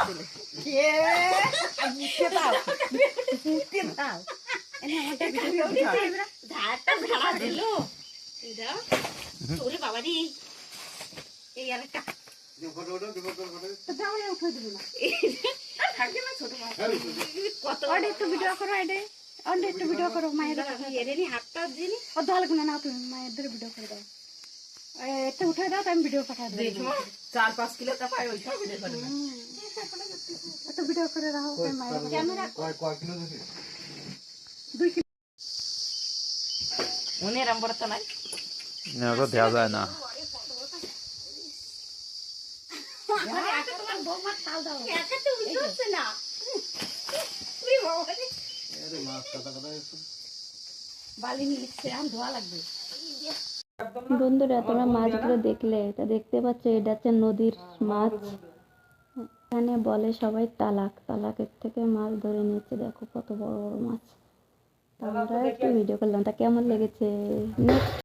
দিলে মুখে দাও মুখে দাও এনে আমারটা ভিডিও ঝাড়টা ঝাড়া দিল এটা ওরে বাবা রে এই আরেকটা দাও উঠে দিল না থাকে না ছোট মাছ কত অর্ডার একটু ভিডিও করো অর্ডার একটু ভিডিও করো মায়ের এরেনি হাতটা দিনি ও দল গুনা না তুমি মায়ের ধরে ভিডিও করে দাও এটা উঠে দাও আমি ভিডিও পাঠা দেব দেখো 4-5 কিলো টা পাই ওইটা ভিডিও করে না এটা ভিডিও করে রাখো মায়ের ক্যামেরা কয় কিলো দিছি 2 কিলো ওনে রামবড়তা নাই না তো দেয়া যায় না আরে আকা তোমার বৌমা তাল দাও একা তো উঠছে না ওই বাবা রে আরে মাছ কাটা কাটা একটু বালি নিচ্ছে আম ধোয়া লাগবে বন্ধুরা তোমরা মাছগুলো দেখলে এটা দেখতে পাচ্ছ এটা হচ্ছে নদীর মাছ এখানে বলে সবাই তালাকের থেকে মাছ ধরে নিচ্ছে দেখো কত বড় বড় মাছ আমরা একটু ভিডিও করলাম তা কেমন লেগেছে